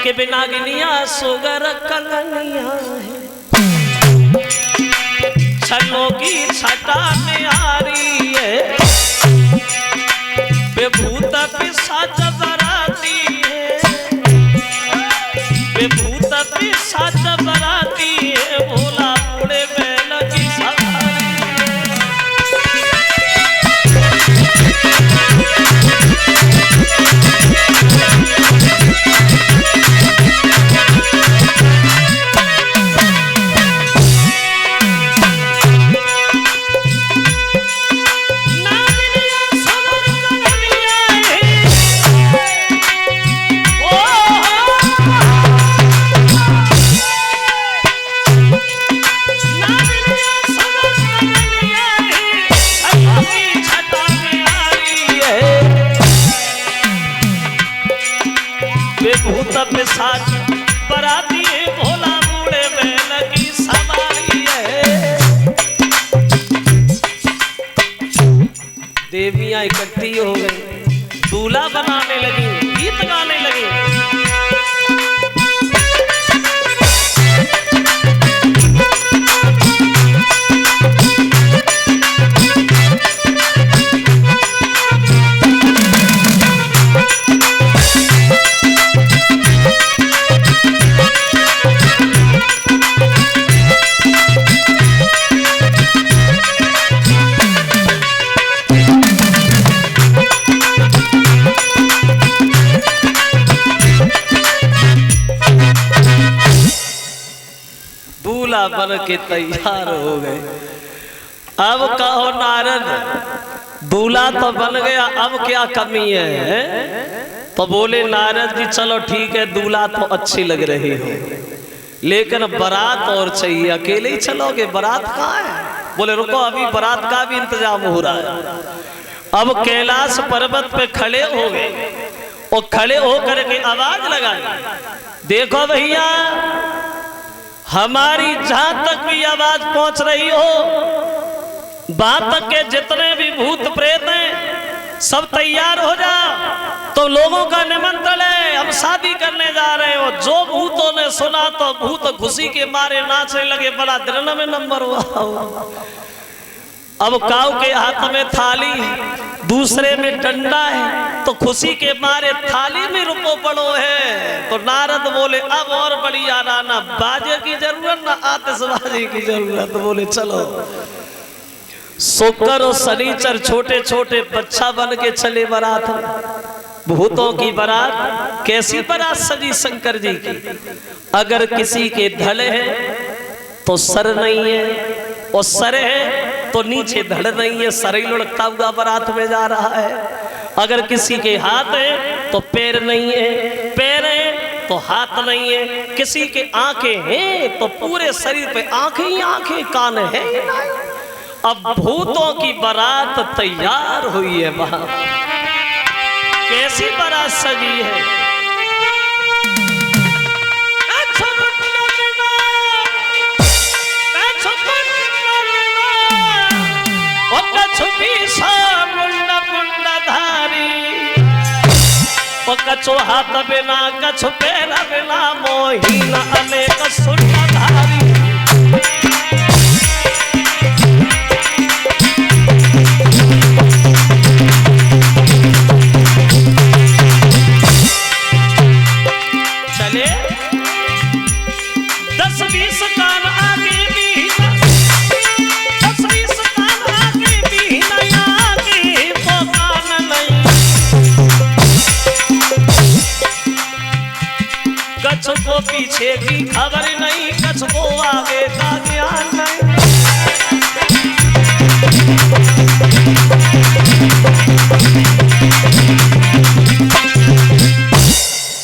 के बिना Guinea sugar कलनिया है, छलों की छटा में आ रही है, बेभूत पिशाच बराती है, बेभूत पिशाच बराती है, भोला बुढ़े बैल की सवारी भूत पिशाच बराती है, भोला बूढ़े बैल की सवारी है। देवियां इकट्ठी हो गई, दूल्हा बनाने लगी, गीत गाने लगी। दूल्हा बन के तैयार हो गए। अब कहो नारद, दूल्हा तो बन गया, अब क्या कमी है? तो बोले नारद जी चलो ठीक है, दूल्हा तो अच्छी लग रही हो, लेकिन बारात और चाहिए। अकेले ही चलोगे? बारात कहाँ है? बोले रुको, अभी बारात का भी इंतजाम हो रहा है। अब कैलाश पर्वत पे खड़े हो गए और खड़े होकर के आवाज लगाई, देखो भैया हमारी जहां तक भी आवाज पहुंच रही हो, वहां तक के जितने भी भूत प्रेत हैं सब तैयार हो जा, तो लोगों का निमंत्रण है, हम शादी करने जा रहे हो। जो भूतों ने सुना तो भूत खुशी के मारे नाचने लगे, बड़ा दिन में नंबर हुआ। अब काऊ के हाथ में थाली, दूसरे में डंडा है, तो खुशी के मारे थाली में रुपो पड़ो है। तो नारद बोले अब और बढ़िया ना बाजे की जरूरत ना आतिशबाजी की जरूरत। बोले चलो। शुक्र और शनिचर छोटे छोटे बच्चा बन के चले बारात। भूतों की बारात। कैसी बारात सजी शंकर जी की? अगर किसी के धड़ है तो सर नहीं है, और सर है तो नीचे धड़ नहीं है, सर ही लुढ़कता हुआ बारात में जा रहा है। अगर किसी के हाथ है तो पैर नहीं है, पैर है तो हाथ नहीं है। किसी के आंखें हैं तो पूरे शरीर पे आंखें ही आंखें, कान है। अब भूतों की बारात तैयार हुई है वहां। कैसी बारात सजी है? कछु हाथ बिना कछु पैर बिना, मोहिन अनेक सुंदरधारी। चले 10-20 कान आगे भी, 10-20 कान आगे भी नया आगे तो कान नहीं। कछ को पीछे की खबर नहीं, कछ को आगे का ज्ञान नहीं।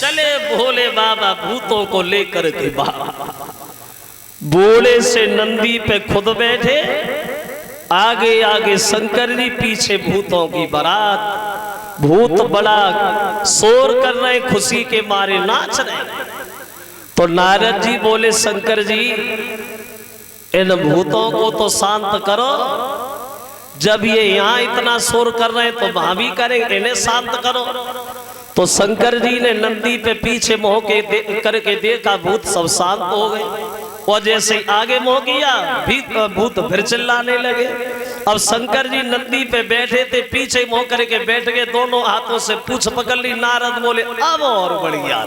चले भोले बाबा भूतों को लेकर के बाबा। बोले से नंदी पे खुद बैठे, आगे आगे शंकर जी, पीछे भूतों की बारात। भूत बड़ा शोर कर रहे, खुशी के मारे नाच रहे। तो नारद जी बोले शंकर जी इन भूतों को तो शांत करो, जब ये यहाँ इतना शोर कर रहे हैं तो वहां भी करें, इन्हें शांत करो। तो शंकर जी ने नंदी पे पीछे मोह के करके देखा, भूत सब शांत हो गए। और जैसे आगे मोह किया, भूत फिर चिल्लाने लगे। अब शंकर जी नंदी पे बैठे थे, पीछे मोह करके बैठ गए, दोनों हाथों से पूंछ पकड़ ली। नारद बोले अब और बढ़िया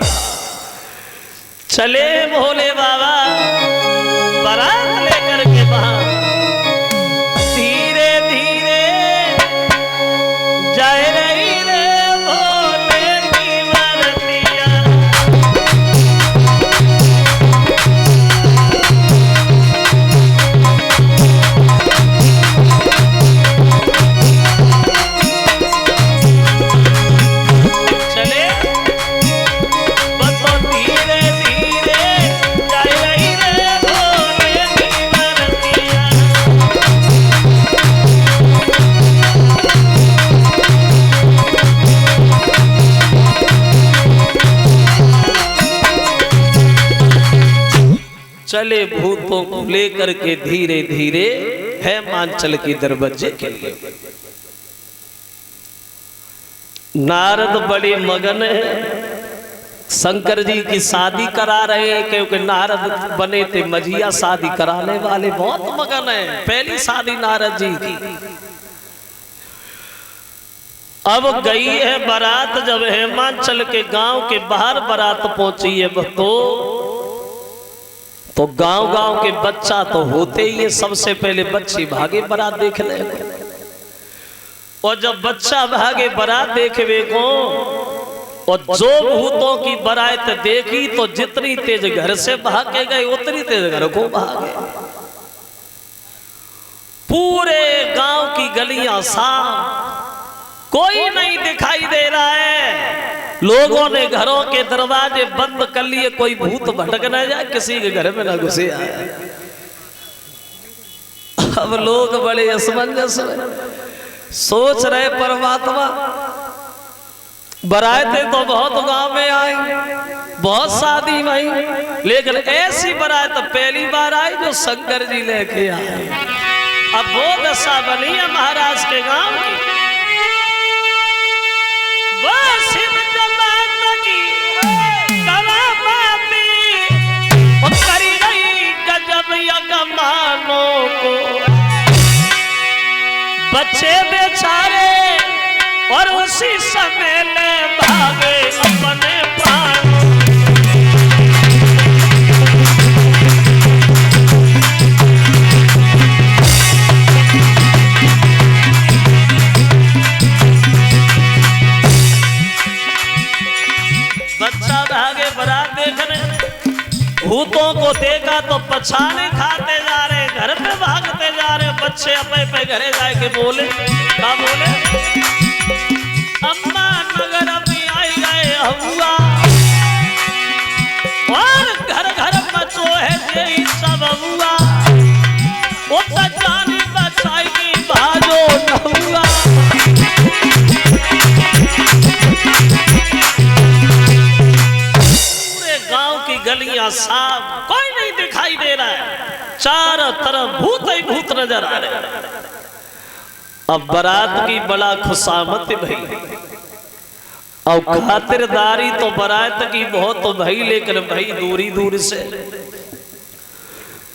चले भोले बाबा बारात लेकर के वहां धीरे धीरे जाए रही रे भोले की बरतिया। चले बस धीरे धीरे जाए रही रे भोले की बरतिया। चले भूतों को लेकर के धीरे धीरे हेमांचल के दरवाजे के लिए। नारद बड़े मगन है, शंकर जी की शादी करा रहे हैं, क्योंकि नारद बने थे मझिया, शादी कराने वाले बहुत मगन है। पहली शादी नारद जी की। अब गई है बारात, जब हेमांचल के गांव के बाहर बारात पहुंची है तो गांव के बच्चा तो होते ही है, सबसे पहले बच्चे भागे बारात देखने। और जब बच्चा भागे बारात देखवे को, और जो भूतों की बारात देखी तो जितनी तेज घर से भाग के गए उतनी तेज घर को भागे। पूरे गांव की गलियां साफ, कोई नहीं दिखाई दे रहा है। लोगों ने घरों के दरवाजे बंद कर लिए, कोई भूत भटक न जाए, किसी के घर में न घुसे आए। अब लोग बड़े असमंजस में सोच रहे, परमात्मा बारातें तो बहुत गांव में आई, बहुत शादी में आई, लेकिन ऐसी बारात पहली बार आई जो शंकर जी लेके आए। अब वो दशा बनी है महाराज के गांव की। बच्चे बेचारे और उसी समय ले भागे अपने प्राण। बच्चा भागे बारात देखने, भूतों को देखा तो पछाने खाते जा रहे, घर पे भागते जा रहे। बच्चे अपने पे घरे जाए के बोले, क्या बोले, अम्मा नगर अभी आई गए हुआ, और घर घर मचो है यही सब हुआ, वो जानी बचाई की भाजो न हुआ। पूरे गांव की गलियां साफ, कोई नहीं दिखाई दे रहा है, चारों तरफ भूत ही भूत नजर आ रहे हैं। अब बारात की बड़ा खुशामत भई, और खातिरदारी तो बारात की बहुत भई, लेकिन भाई दूरी दूर से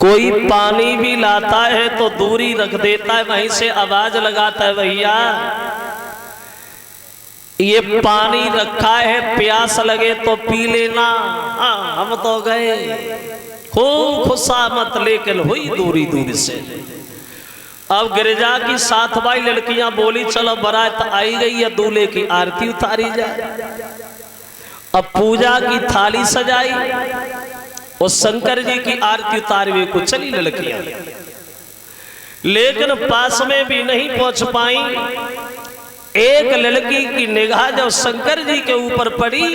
कोई पानी भी लाता है तो दूरी रख देता है, वहीं से आवाज लगाता है, भैया ये पानी रखा है, प्यास लगे तो पी लेना। हम तो गए, खूब खुशामत लेकिन हुई दूरी दूरी से। अब गिरजा की 7 भाई लड़कियां बोली, चलो बारात आई गई है, दूल्हे की आरती उतारी जाए। अब पूजा की थाली सजाई और शंकर जी की आरती उतारवे को चली लड़कियां, लेकिन पास में भी नहीं पहुंच पाई। एक लड़की की निगाह जब शंकर जी के ऊपर पड़ी,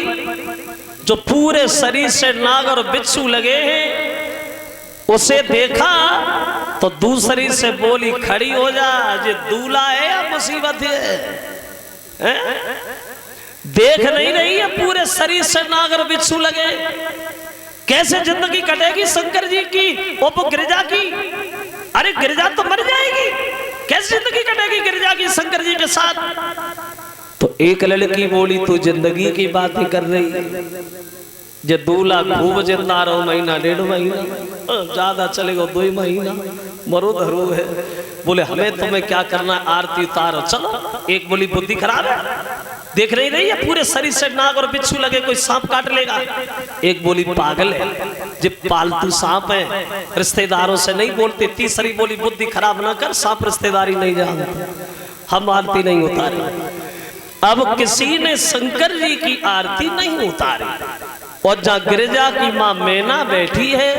जो पूरे शरीर से नाग और बिच्छू लगे हैं, उसे देखा तो दूसरी से बोली, खड़ी हो जा, ये दूल्हा है या मुसीबत है? देख नहीं रही है पूरे शरीर से नाग और बिच्छू लगे, कैसे जिंदगी कटेगी शंकर जी की, वो गिरजा की? अरे गिरजा तो मर जाएगी, कैसे जिंदगी कटेगी गिरजा की शंकर जी के साथ? तो एक लड़की बोली तू जिंदगी की बातें कर रही है, जे दूल्हा खूब जिंदा रहो महीना 1.5 महीना, ज्यादा चलेगा 2 महीना, मरो धरो है। बोले हमें तुम्हें क्या करना, आरती उतारो चलो। एक बोली बुद्धि खराब है, देख रही है पूरे शरीर से नाग और बिच्छू लगे, कोई सांप काट लेगा। एक बोली पागल है, जब पालतू सांप है रिश्तेदारों से नहीं बोलते। तीसरी बोली बुद्धि खराब ना कर, सांप रिश्तेदारी नहीं जानते, हम आरती नहीं उतारी। अब किसी ने शंकर जी की आरती नहीं उतारी, और जहाँ गिरिजा की माँ मैना बैठी है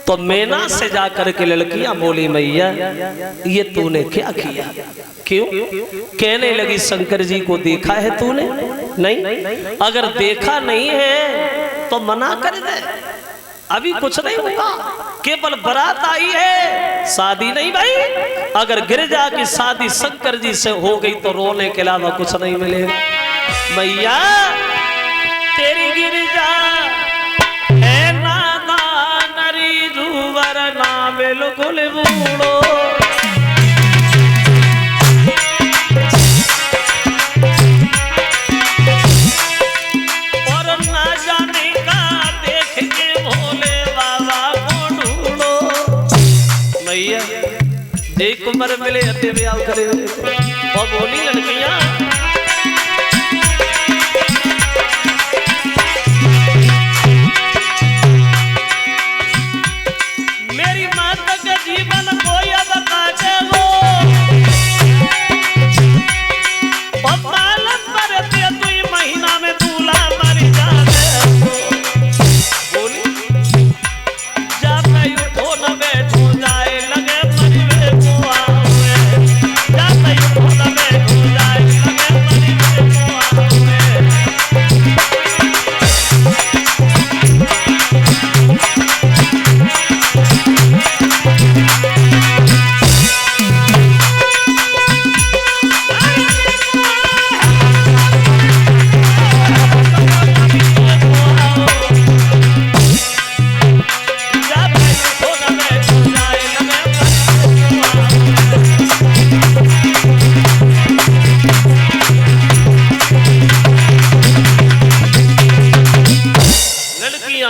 तो मैना से जाकर के लड़कियां बोली मैया ये तूने क्या किया, क्यों? कहने लगी शंकर जी को देखा है तूने? नहीं। अगर देखा नहीं है तो मना कर दे, अभी कुछ नहीं होगा, केवल बारात आई है, शादी नहीं भाई। अगर गिरिजा की शादी शंकर जी से हो गई तो रोने के अलावा कुछ नहीं मिलेगा। मैया तेरी गिरिजा है नादान नरी जुवर ना बिल्कुल बूढ़ो, और ना जाने का देख के भोले बाबा को ढूंढो। मैया एक उम्र मिले अति ब्याह करे, और बोली लड़कियां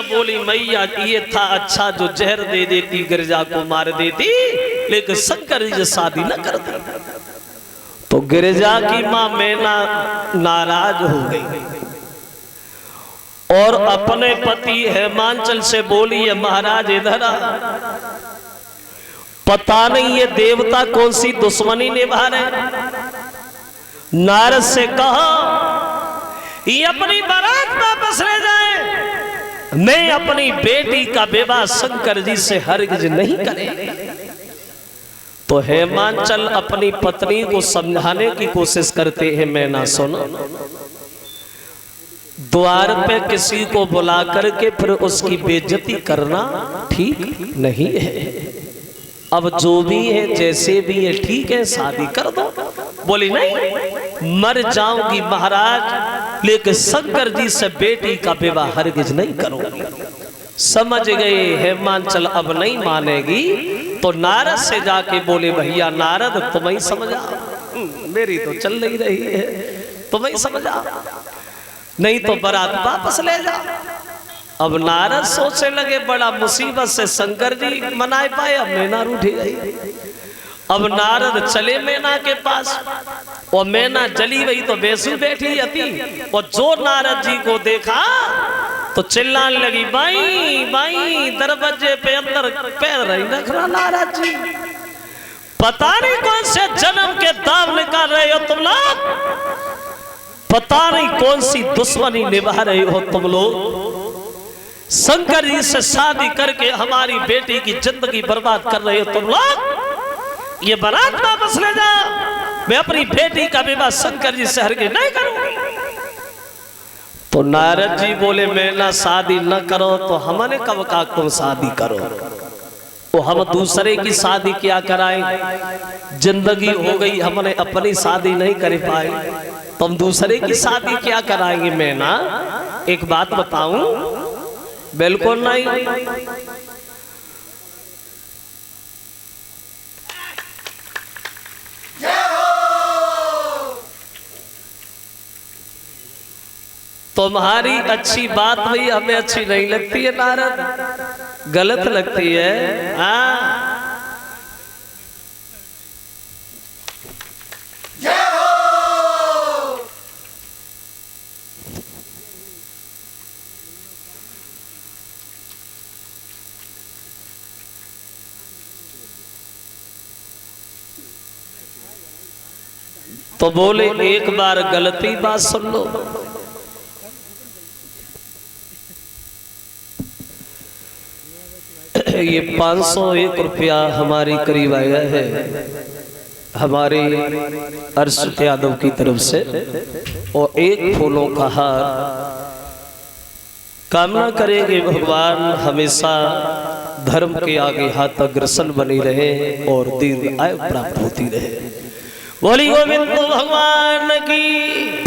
बोली मैया ये था अच्छा जो जहर दे देती गिरिजा को मार देती, लेकिन शंकर जी शादी न करती। तो गिरिजा की मां मैना नाराज हो गई और अपने पति हेमांचल से बोली है महाराज इधर आ, पता नहीं ये देवता कौन सी दुश्मनी निभा रहे। नारद से कहा ये अपनी बारात वापस ले जाए, मैं अपनी बेटी का विवाह शंकर जी से हरगिज नहीं करेंगे। तो हेमांचल अपनी पत्नी को समझाने की कोशिश करते हैं, मैं ना सुनो। द्वार पे किसी को बुला करके फिर उसकी बेइज्जती करना ठीक नहीं है। अब जो भी है जैसे भी है ठीक है, शादी कर दो। बोली नहीं, मर जाऊंगी महाराज लेकिन शंकर जी से बेटी का विवाह हरगिज नहीं करूंगी। समझ गए हेमांचल अब नहीं मानेगी, तो नारद से जाके बोले भैया नारद तुम ही समझा, मेरी तो चल नहीं रही है, तुम ही समझा, नहीं तो बारात वापस ले जा। अब नारद सोचने लगे बड़ा मुसीबत से शंकर जी मनाए पाए, अब मैना रूठी गई। अब नारद चले मैना के पास, और मैना जली गई तो बेसु बैठी थी, और जो नारद जी को देखा तो चिल्लाने लगी बाई बाई, दरवाजे पे अंदर पैर नहीं रख रहा नारद जी, पता नहीं कौन से जन्म के दाव निकाल रहे हो तुम लोग, पता नहीं कौन सी दुश्मनी निभा रहे हो तुम लोग, शंकर जी से शादी करके हमारी बेटी की जिंदगी बर्बाद कर रहे हो तुम लोग। ये बारात वापस ले जा, मैं अपनी बेटी का विवाह शंकर जी से हरगिज नहीं करूंगी। तो नारद जी बोले मैं ना शादी न करो तो हमने कब कहा तुम शादी करो, तो हम दूसरे की शादी क्या कराएं, जिंदगी हो गई हमने अपनी शादी नहीं कर पाए, तो हम दूसरे की शादी क्या कराएंगे। मैं ना एक बात बताऊं, बिल्कुल नहीं। तुम्हारी अच्छी बात भी हमें अच्छी नहीं लगती है नारद, गलत लगती है। हाँ तो बोले एक बार गलती बात सुन लो। ये 501 रुपया हमारी करीब आया है हमारे अर्शद यादव की तरफ से, और एक फूलों का हार। कामना करेंगे भगवान हमेशा धर्म के आगे हाथ अग्रसर बनी रहे और दीर्घ आयु प्राप्त होती रहे। बोली गोविंद भगवान की।